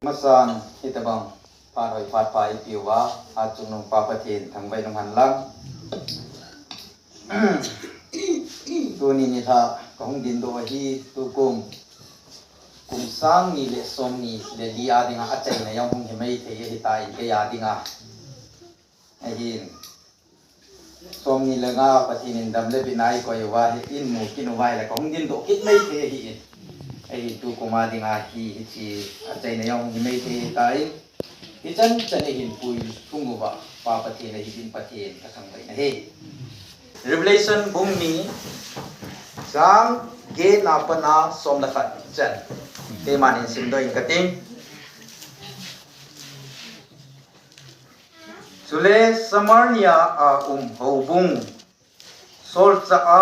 Masan itabang paroi patpai piwa acung nong papatin thang bai nong hanlang tu ni tha kong din do hi tu kum sang ni le som ni le dia dinga achai na yang hong hemai the hi tai ke ya dinga ai som ni le nga patin dam le binai ko wa in mu kin wai la kong din do kit mai the hi ai tu kuma dinga hi chi achai na yang himai the tai hi chan chan hin pui thungu ba pa pati na hin pati ka sang bai na he revelation bung ni sang ge na pana som da khat chan te man in sim do in kating sule samarnia a ho bung sol cha a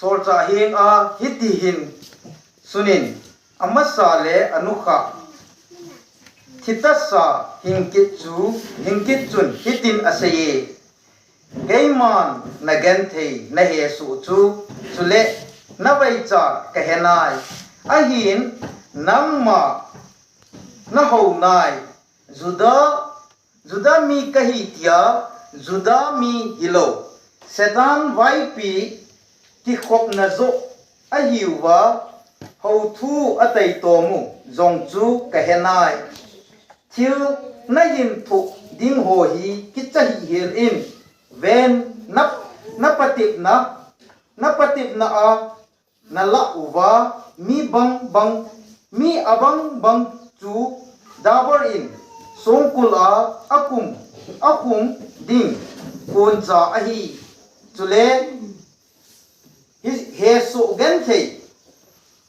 solcha hing a hiti hin sunin amasale anukha thitasa hingkit chun hitin asaye geiman naganthe nahe su chu chule nawai cha kahenai ahin nangma naho nai juda mi kahitia juda mi hilo setan vaipi ti khop na zo a hiwa hau thu atai tomu zong chu ka henai thil na yin thu ding ho hi ki chahi hel in ven napatip na a na la uwa mi abang bang chu dabar in songkul a akum ding kon cha a hi chule he so gan thei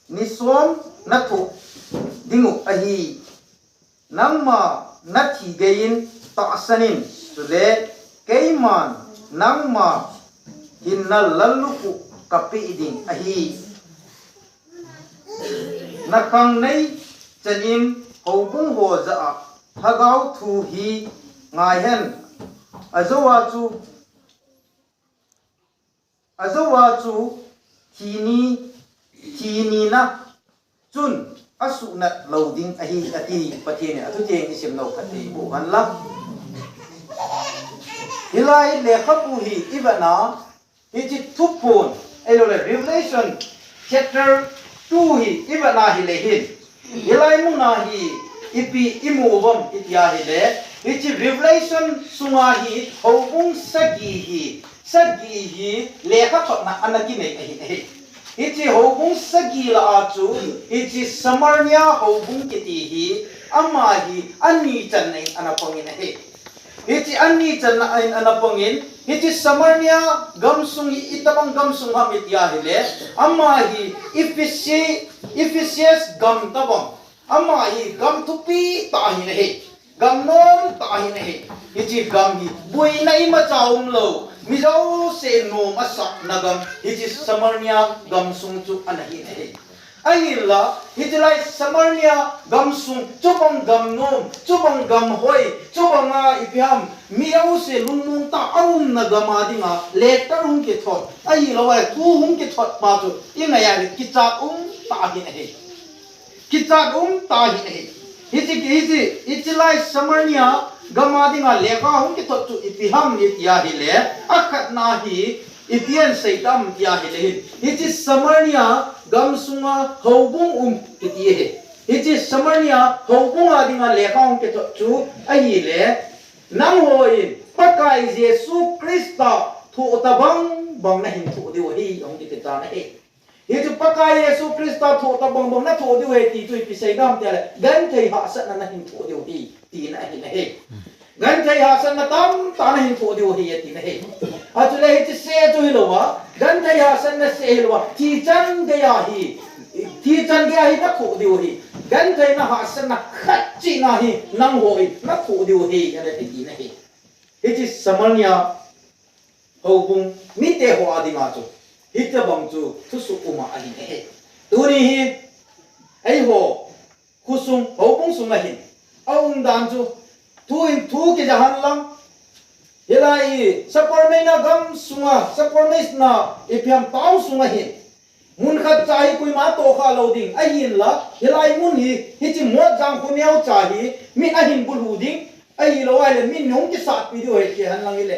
ni som na thu dingu ahi nangma na thi gein ta sanin sule keiman nangma hinna lalluku kapi ding ahi nakang nei chanin hobung ho za thagau thu hi ngai hen azowa chu thini na chun asu na loading ahi ati patine atu teng isim no khati bu hanla hilai le khapu hi ibana ichi thupon elo le revelation chapter 2 hi ibana hi le hin hilai mu na hi ipi imuwam itya hi le ichi revelation sunga hi hobung sagi hi lekha thotna anaki nei ahi ichi hobung sagi la achu ichi samarnia hobung kiti hi ama hi ani chan nei anapangin he ichi ani chan na ain anapangin ichi samarnia gamsung itabang gamsung hamit ya hile ama hi Ephesus gam tabang ama hi gam tupi ta hi he gam nom ta hi he ichi gam hi bui nai ma chaum lo mizo se no masak nagam hiji samarnia gamsung chu anahi ne ayilla hijilai samarnia gamsung chupang gam nom chupang gam hoi chupanga ipiam miau se lumung ta arum nagama dinga letarum ke thot ayilla wa tu hum ke thot pa chu inga ya kicha ta hi ne kicha ta hi ne hiji ijilai samarnia gamadi nga lekha hum ki thot chu ipiham ni tia hi le akhat na hi ipian seitam tia hi le hichi samarnia gamsunga hobung ki ti he hichi samarnia hobung adi nga lekha hum ki thot chu ahi le nang hoi pakai jesu krista thu tabang bang na hin thu diu hi hum ki ta na he hichi pakai jesu krista thu tabang bang na thu diu he ti chu ipisai dam tia le gan thei ha sat na hin thu diu hi tin a hi ne he gan thai hasan na tam ta na hin thu diu hi ti na he achule hi chi se chu hi lowa gan thai hasan na se lowa ti chan ge ya hi na thu diu hi gan thai na hasan na khat chi na hi nang hoi na thu diu hi ya le ti na he hi chi samarnia hobung mi te ho adi ma chu hi ta bang chu thu su uma a hi he tu ni hi ai ho khusung hobung sung a hin aung dan chu tu ke jahan lang hilai sapormena gam sunga sapormes na ipiam tau sunga hin mun khat chai kui ma to kha lo ding a hin la helai mun hi chi mo jang ku neu cha hi mi a hin bul hu ding a hi lo ai le min nhung ki sat pi do he ki han lang ile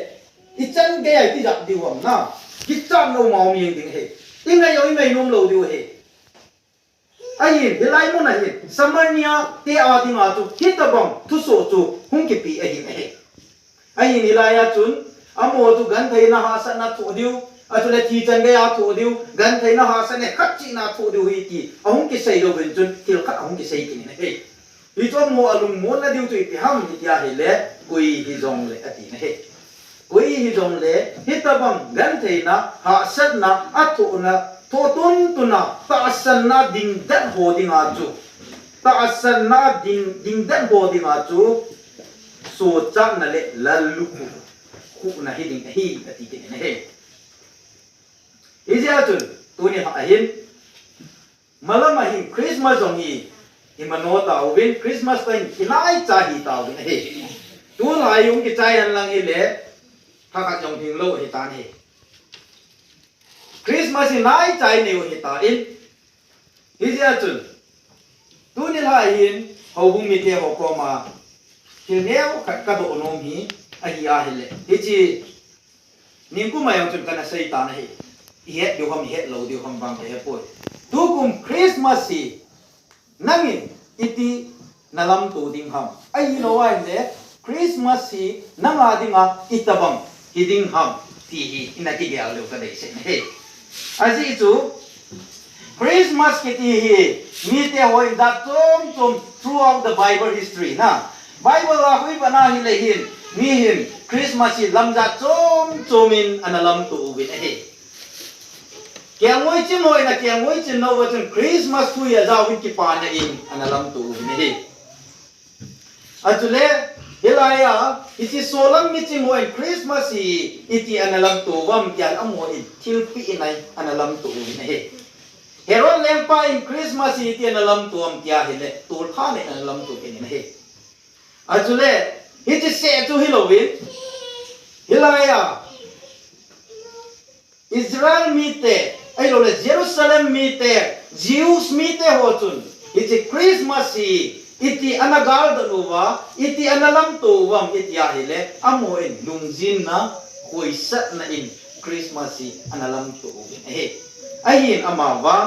i chan ge ai ti jak di wam na ki chan lo mau mi ding he i ngai yo i mai nom lo di he a hin helai mun a hin samarnia te a ding a tu ki ta bang tu so tu hung ki pi a hin he a hin hilai a chun amo tu gan thai na ha san na thu diu atule thi chan ge a thu diu gan thai na ha san ne khat chi na thu diu hi ti ahung ki sei do ben chun til khat ahung ki sei ki ne he hi to mo alung mo na diu tu ti ham ni ya he le kui hi jong le ati ne he kui hi jong le hi ta bang gan thai na ha san na a thu na tho tun tu na ta san na ding dan ho ding a chu ta san na ding dan ho ding a chu so chak na le la lu ku na hi ding hi ati ki ne he Ija tu ni ahin malam ahin Christmas ong hi imano tao win Christmas time kinai cha hi tao win he tu lai yung ki chai an lang hi le hakak yong hing lo hi tan he Christmas hi nai chai ne hi ta in ija tu ni lai hin ho bung mi te ho ko ma ki neo ka do nom hi a hi a hi le hi chi nim ku ma yong chun kana sai ta na he yet điều không yet lâu điều không bằng thế thôi tu cùng Christmas si nangin iti nalam tu ding ham ai lo ai le Christmas si nanga dinga itabang hiding ham ti hi inati dia lo ka dei se he aji chu Christmas ki ti hi mi te hoi da tom throughout the Bible history na Bible la hui bana hi le hin mi hin Christmas si lam ja chomin analam tu win he kia ngoi chi moi na kia ngoi chi no wa chen Christmas tu ya za win ki pa na in analam tu ni hi atule helaya iti solam mi chi moi Christmas hi iti analam tu wam kyan amo in thil pi nai analam tu ni hi heron leng pa in Christmas hi iti analam tu am tia hi le tur kha ne analam tu ke ni hi atule iti se tu Halloween helaya Israel mi te ai lo le Jerusalem mi te Jews mi te ho chun iti Christmas hi iti anagal da nuwa iti analam tu wam iti ya hele amo in lungjin na hoisat na in Christmas hi analam tu he ai ama wa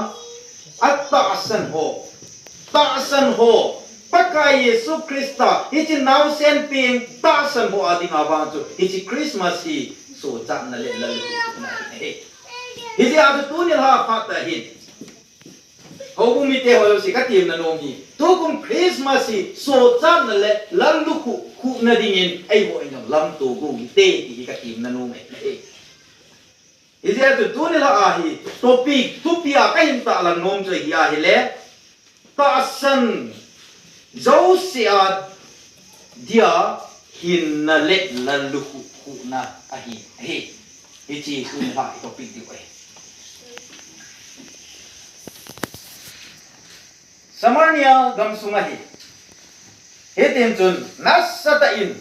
at ta'san ho pakai Yesu Krista iti now sen ping ta'san ho ading awang chu iti Christmas hi so chat na le la na he Hiji adu tu ni ha phat da hin. Ho bu mi te ho si ka tim na nom hi. Tu kum Christmas si so chan na le lan lu khu na ding in ai ho in lam tu gu te ti ka tim na nom e. Hiji adu tu ni la a hi. Topic tu pia ka hin ta la nom choi hi a hi le. Ta san zo si a dia hin na le lan lu khu na a hi. He. Hiji tu ni ha topic di wei. Samarnia gam sungahi hetem chun nasata in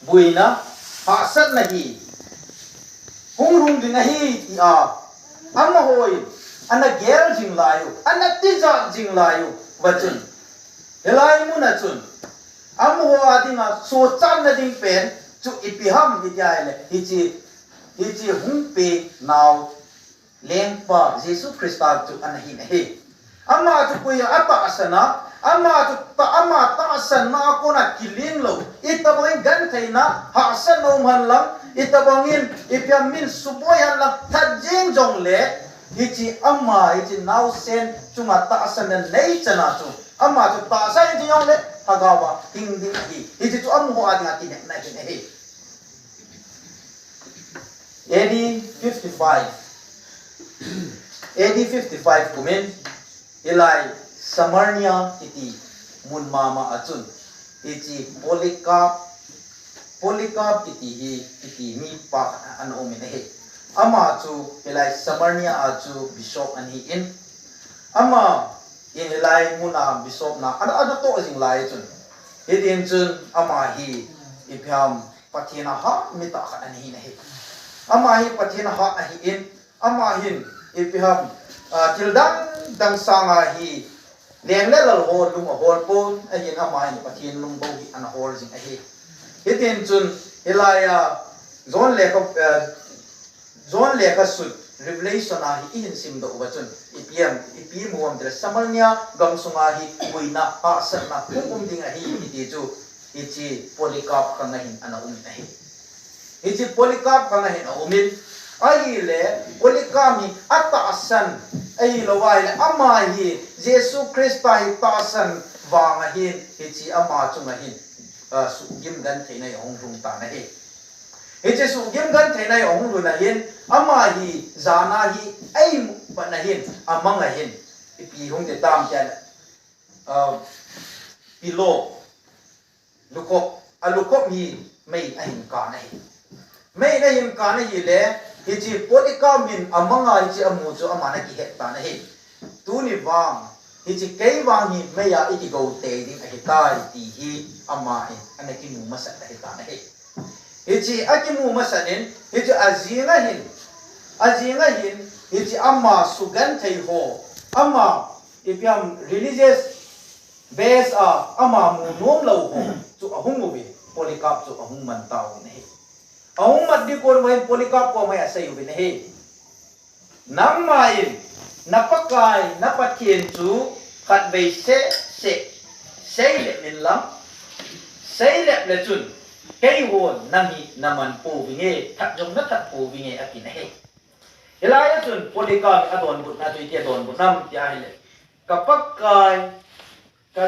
buina hasat nahi hungrung din nahi a amma hoi ana ger jing layu ana tija jing layu wachun helai muna chun amma ho adinga so chan na ding pen chu ipiham hijaile hichi hung pe now lengpa Jesus Christa chu anahi nahi amma tu puya apa asana amma tu ta amma ta asana ko na kilin lo itabangin gan thaina ha san no man lang itabangin ipyamin suboyan lang thajing jong le hichi amma hichi now sen chuma ta asana nei chana chu amma tu ta sai ji yong le hagawa ding ding hi hichi chu am ho adi ati ne na ne hi AD 55 kumen ilai Samarnia iti mun mama achun iti Polycarp iti mi pa an omine he ama chu ilai Samarnia achu bishop ani in ama in ilai muna bishop na ada to jing lai chun hedin chun ama hi ipyam pathina ha mita khan ani ne he ama hi pathina ha ahi in ama hin ipyam tildang dang sanga hi leng le lal hol lung a hol pon a yin ama ni pathin lung bo hi an hol jing a hi hitin chun hilaya zon le ka sut revelation a hi in sim do wa chun ipi muam de samalnya gam sunga hi buina ha san na kum ding a hi ti chu ichi polycarp ka ngahin ana a hi ichi polycarp ka ngahin a umin ai le polycarp mi atasan ai lo wai le ama hi Jesus Christ hi tasan wanga hin ichi ama chunga hin su gim gan theinai ong rung ta na hi ichi su gim gan theinai ong lu na hin ama hi zana hi ai pa na hin amanga hin ipi hong de tam chan pilo lukop hi mai ahin ka na hi mai na hin ka na hi le hichi polycarp min amanga hichi amu chu amana ki het ta na hi tu ni wang hichi kei wang hi meya iki go te ding a hitai ti hi ama hi anaki mu masa ta hita na hi hichi akimu masanin hichi azinga hin hichi amma sugan thei ho amma ipiam religious base ama mu nom lo ho chu ahung ubi polycarp chu ahung man taw na hi ahung mat di kon mai polycarp ko mai asai ubi na hi nang mai napakai napatien chu khat bei se le min lam se le chun kei won nami naman pu binge that jong na that pu binge akin he elaya chun polycarp adon but na tuite don but nam tia hele kapakai ka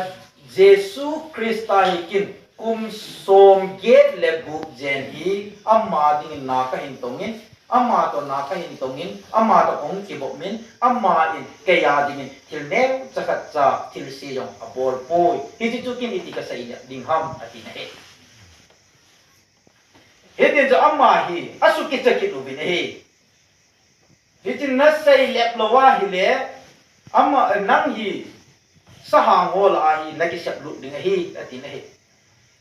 Jesus Christa hikin kum som get le bu jen hi amma ding na ka hintongin amma to na ka hintongin amma to ong ki bo min amma in kaya ding til ne chakat cha til si yong abol poi hi ti chukin iti ka sa ila ding ham atin he hitin jo amma hi asuki chaki ubin he hitin nasai lep lowa hi le amma nang hi sahang hol a hi lagi sap lu ding hi atin he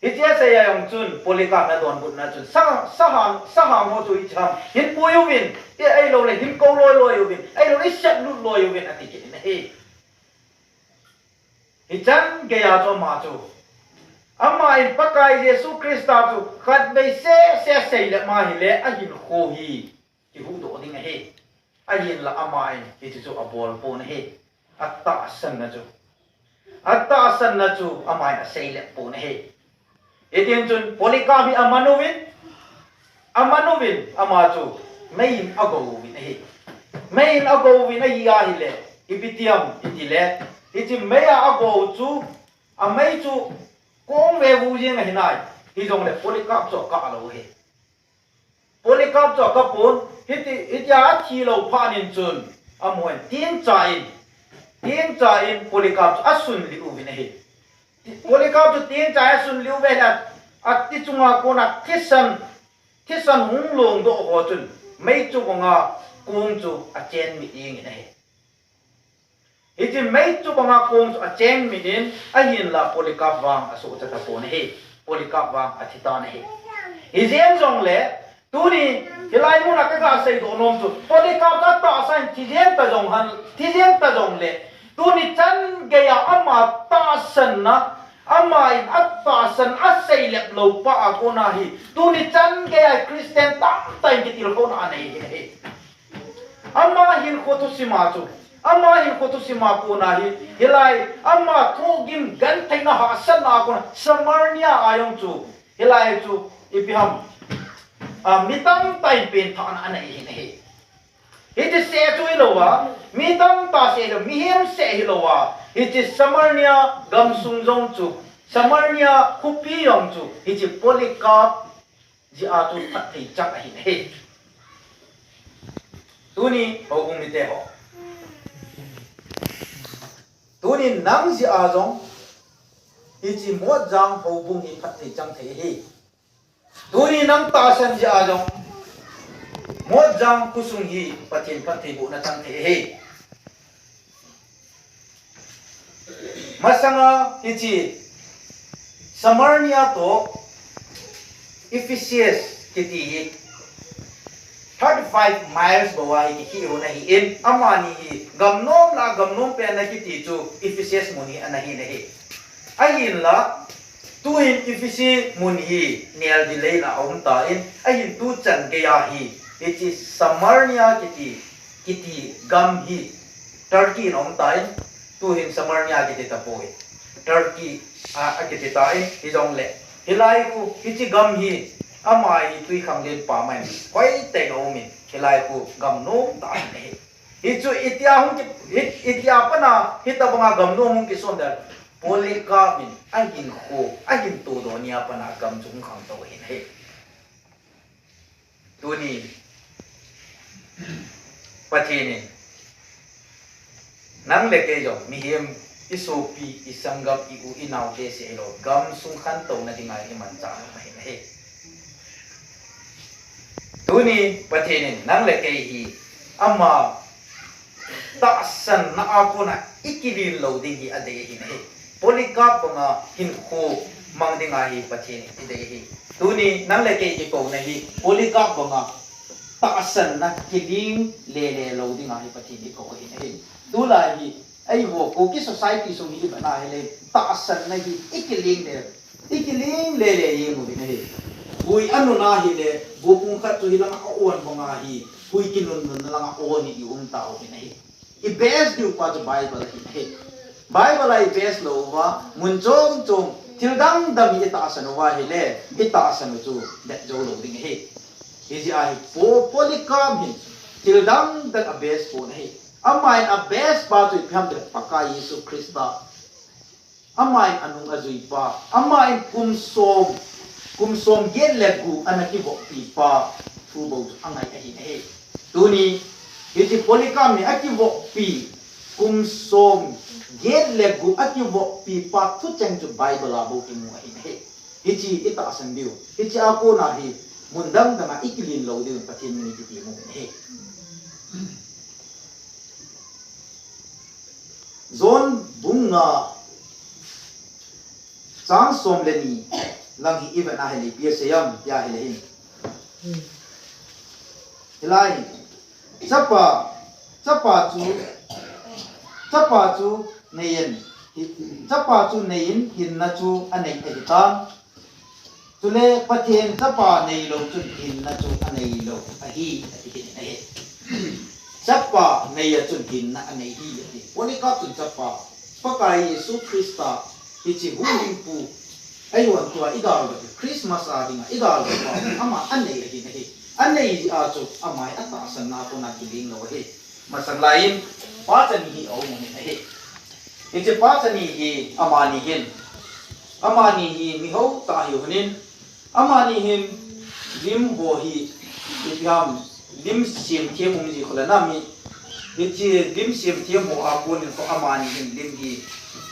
hitia saya yang chun polycarp na don but na chun sahang ho chu icham hin puyuwin te ai lo le hin ko loi ubin ai lo le sap lu loi ubin atin ki he hitan ge ya cho ma chu amma in pakai Jesus Christa tu khat bei se le ma hi le a hin kho hi ki hu do ding he a hin la ama in hi chu abol pon he atta san na chu ama in sei le pon he etian chun polycarp hi amanuwin ama chu main ago win he main ago win a ya hi le ibitiam itile iti meya ago chu amai chu kong ve vu jing a hinai hi jong le polycarp cho ka lo he polycarp cho ka pon hitya thi lo phanin chun amoin tin cha in polycarp asun li u vin he polycarp chu tin cha asun liu ve la ati chunga ko na thisan hung long do ho chun mei chu nga kong chu a chen mi ing in he iti mei chu banga kong a chen mi din a hin la polycarp wang aso cha ta pon he polycarp wang a thita na he izem jong le tuni hilai mu na ka ga sei do nom chu polycarp ta san thijem ta jong le tuni chan ge ya ama ta san na ama in atta san asai lep lo pa ko na hi tuni chan ge ya Christian ta ki til ko na nei he ama hin ko tu sima chu amma hin ko tu sima ko na hi hilai amma thogim gan thaina ha san na ko samarnia ayong chu hilai chu ibiham mitam tai pen than an ai hin he it is se chu ilowa mitam ta se lo mihim se hilowa it is samarnia gam sung jong chu samarnia khupi yong chu it is polycarp ji a tu that thei chak hin he tuni hogum mi te ho tuni nang ji a jong ichi mo jang ho bung hi phat thei chang thei hi tuni nang ta san ji a jong mo jang kusung hi pathin phat thei bu na chang thei hi masanga ichi samarnia to Ephesus kiti 35 miles bawa hi ho na hi in amani hi gamnom pe na ki ti chu Ephesus muni anahi na hi ayin la tu hin Ephesus muni nial di leila om ta in ayin tu chan ke ya hi it is Samaria kiti gam hi Turkey om ta in tu hin Samaria kiti tapoi Turkey kiti ta in hi jong le hilai ku kiti gam hi amai tui khang len pa mai koi te no min hilai ku gam nom ta ne hi chu itia hung ki itia pana hi ta banga gam nom ki son da polika min agin tu do nia pana gam chung khang to hin he tu ni patini nang le ke jo mi hem isopi isangam iu inau te se lo gam sung khan to na dingai hi man cha mai he tuni patinin nang le kei hi ama ta san na apuna ikili lo ding hi ade hi ne polika panga hin kho mang dinga hi pathin ide hi tuni nang le kei ko na hi polika panga ta san na kiling le lo dinga hi pathin ko hi ne tu la hi ai ho ko ki society sung hi bana hi le ta san na hi ikiling le hi mu ne hi hui anu na hi le bopung khat tu hilang a on bonga hi hui kinun nun lang a on ni um tao hi nei I best du pa Bible hi nei Bible ai best lo wa mun chom til dang dam hi ta san wa hi le hi ta san chu that jo lo ding hi ji ai polycam hi til dang that a best po nei amai a best pa tu pham de paka Yesu Krista amai anung azui pa amai kum som get legu anaki bo pipa fu bo angai ahi he tuni iti polikam ni aki bo pi kum som get legu aki bo pipa tu chang tu Bible abo ki mu ahi he iti ita asan biu iti ako na hi mundang dama ikilin lo din patin ni ti mu he zon bunga chang som le ni lang hi even a heli pia sayam ya heli hilai chapa chu neyen hin na chu anei editan tule pathen chapa nei lo chu hin na chu anei lo ahi ahi chapa nei chu hin na anei hi poni ka chu chapa pakai Yesu Krista hi chi hung pu ai wan tua idal ba Christmas a dinga idal ba ama anei hi nei anei a chu amai ata san na ko na kiling lo he masang lain pa chan hi au mo nei he che pa chan hi amani hi mi ho ta hi hunin amani hin lim bo hi ibyam lim sim the mum ji khola na mi che lim sim the mo a ko ni ko amani hin lim hi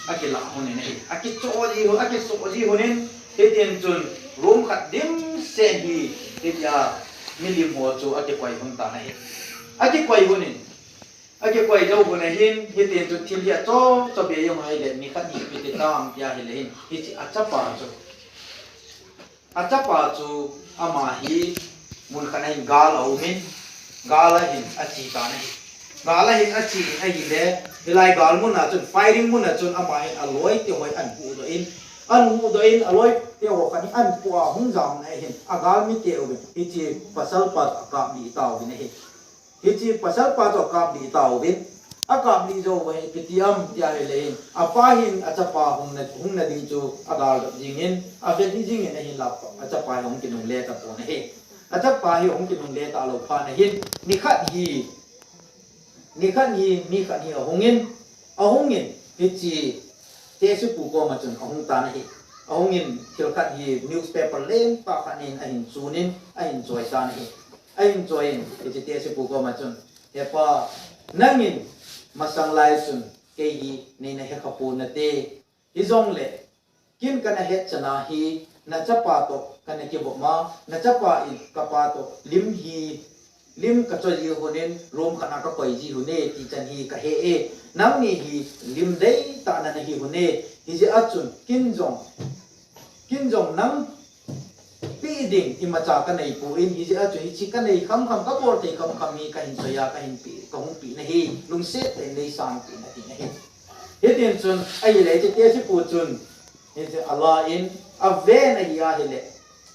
akila hunin nei akit soji hunin heten chun room khat dim sen hi etya milim ho chu kwai hun ta nei kwai hunin kwai jo hun hin heten chu thilia cho be yong hai le mi khat ni pe tam ya hi le hin hi chi achapa chu ama hi mun khanai gal au min gala hin achi ta nei gala hin achi ai le hilai gal mun na chun firing mun na chun ama hin aloi te hoi an hu do in aloi te ho khani an pu a hung jam nei hin agal mi te obe hi chi pasal pa ka bi taw bi nei hi chi pasal pa to ka bi taw bin akam ni jo we pitiam tia le apa hin achapa hung na ding chu agal jingin abe ni jingin nei la achapa hung kinung le ta po nei achapa hi hung kinung le ta lo pha nei hin ni khat hi ahungin hichi tesu pu ko ma chun ahung ta na hi ahungin thil khat hi newspaper leng pa khanin ahin sunin ahin joy ta na hi ahin join hichi tesu pu ko ma chun hepa nangin masang lai sun ke hi nei na he khapu na te izong le kin kana het chana hi na chapa to kana ke bo ma na chapa I kapa to lim ka cho ji honen rom khana ka koi ji hune ti chan hi ka he e nam ni hi lim dei ta na hi hune hi ji achun kin jong pi ding imacha ka nei pu in hi ja chu hi chi ka nei kham kham ka por te kham kham mi ka hin soya ka hin pi ka hung pi na hi lung se te nei sang pi na ti na hi he tin chun ai le che te si pu chun he je Allah in aven ai ya he le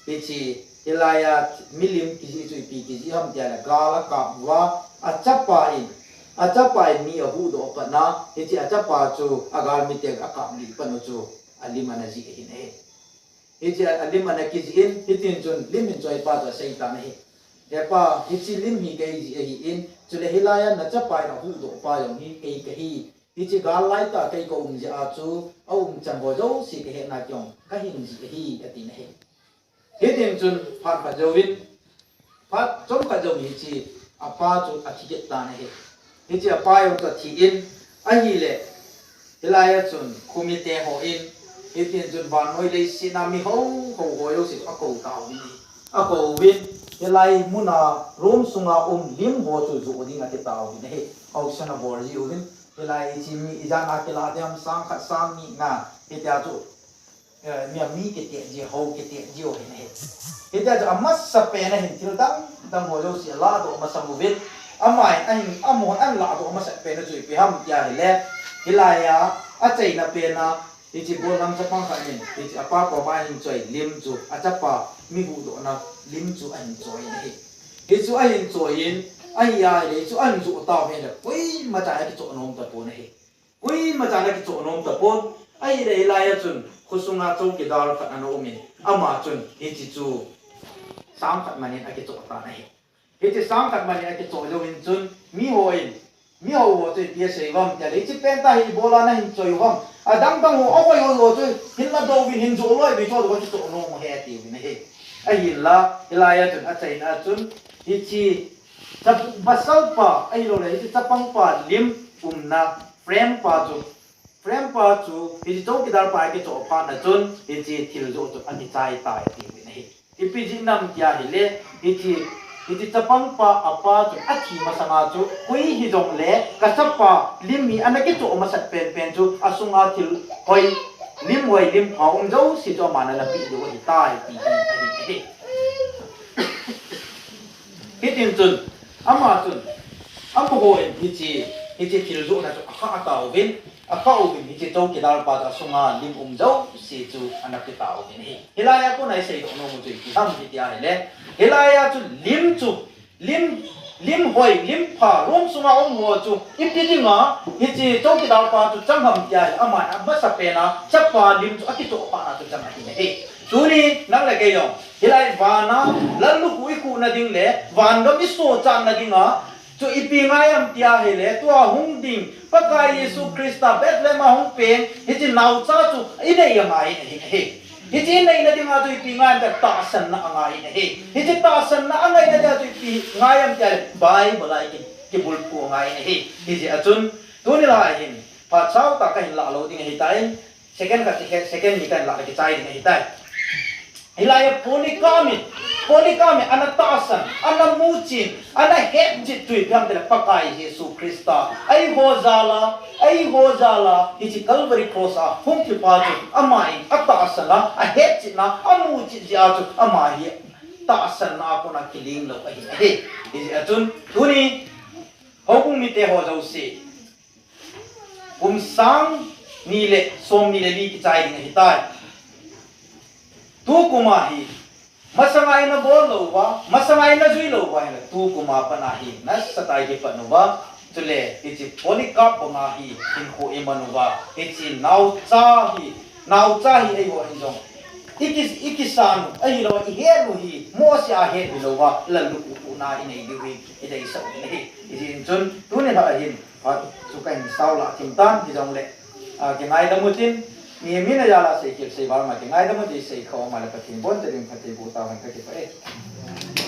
he chi hilaya milim ki ji chu pi ki ji ham tia la gala ka wa achapa in mi a hu do pa na he chi achapa chu agar mi te akam li pa no chu alimana ji he ne he alimana ki ji in hitin chun limin choi pa to sei ta nei he pa hi lim hi ke ji hi in chule hilaya na chapa na hu do pa yong hi ke hi hi gal lai ta ke ko ja chu chang bo jo si ke he na kyong ka hin ji hi ati nei hitin chun phat pa jo win phat chom ka jo hi chi apa chu athi ke ta nei hi apa yo ta thi in a hi le hilaya chun kumite ho in hitin chun van noi le sinami ho yo si a ko ta wi a ko win hilai muna rom sunga lim ho chu zu ding a ke ta wi nei au sana bor ji win hilai chi mi izana ke la dem sang khat sang mi nga he ta chu mi ke te ji ho ke te ji ho nei he ta chu amas sa pe na hin til dang ho yo si la do ma sam win amai an la do ma sa pe na chu pi ham ya le hilaya a chei na pe na hi chi bol ram chapang kha nin hi chi apa ko ma hin choi lim chu a chapa mi hu do na lim chu an choi nei hi chu a hin choi in ai ya le chu an chu ta he le koi ma cha ki chu nom ta po nei koi ma cha ki chu nom ta po ai le la ya chun khusunga chu ki dal khat an o min ama chun hi chi chu sam khat manin a ki chu ta nei hi chi sam khat manin a ki chu lo in chun mi ho wo choi pia sei wam ya le chi pen ta hi bola na hin choi wam dang ho oi ho choi hin la do win hin zo loi bi cho do chi to no mo he ti win he ai hin la ilaya chun a chai na chun hi chi chap basal pa ai lo le chi chapang pa lim na frame pa chu hi to ki dar pa ke cho pa na chun hi chi thil zo chu ani chai tai ti win he hi pi ji nam kya hi le hi chapang pa apa chu athi ma sanga chu kui hi dong le ka chapa lim mi anaki chu ma sat pen chu asunga thil hoi lim hoi lim phau zo si cho ma na la pi do hi tai ti hi hi tin chun ama hoi hi chi thil zo na chu kha ta win hi chi to ki dal pa ta sunga lim zo si chu anaki ta win hi hilaya ko nai sei do no mu chu ki ham hi tia le hilaya chu lim hoi lim pha rom sunga ho chu ipidi ma hi chi to ki dal pa chu chang ham tia ama sa pe na chapa lim chu aki to pa na chu chang hi nei chuni nang la ke yong hilai wana lalu ku na ding le wan ga mi so chan na ding a chu ipi ngai am tia he le tua hung ding pakai Yesu Krista Bethlehem hung pen hi chi nau cha chu ine ya mai he hi chi nei na ding a chu ipi ngai am ta san na ngai ne he hi chi ta san na ngai na chu ipi ngai am tia Bible ai ki bul pu ngai ne he hi chi achun tu ni la hin pa chau ta ka hin la lo ding hi tai second ni kan la ki chai ding hi tai hilaya polikami anatasan anamuchin anahejit tu ibyam de pakai Yesu Krista ai hozala hi Calvary cross a humpi pa amai atasan na ahejit na amuchin ja tu amai tasan na ko na kiling lo ai hi atun tuni hokung mi te ho zo si sang ni le som ni le li ki chai ding hi tai tu kuma hi masangai na bol lo wa masangai na zui lo wa tu kuma pa na hi na satai ke pa no wa tule ichi ponika pa ma hi hin ko imanu wa ichi nau cha hi ai ho hin jong ikisan ai lo i he lu hi mo sia he lo wa la lu ku na i nei di wi i dei sa ni ichi chun tu ne ha hin ha chu kan sau la tim tan hi jong le ke ngai da mutin ni mi na yala se kil se bar ma ke ngai da mu di se kho ma la ka tin bon te rim phate bu ta han ka ke pa e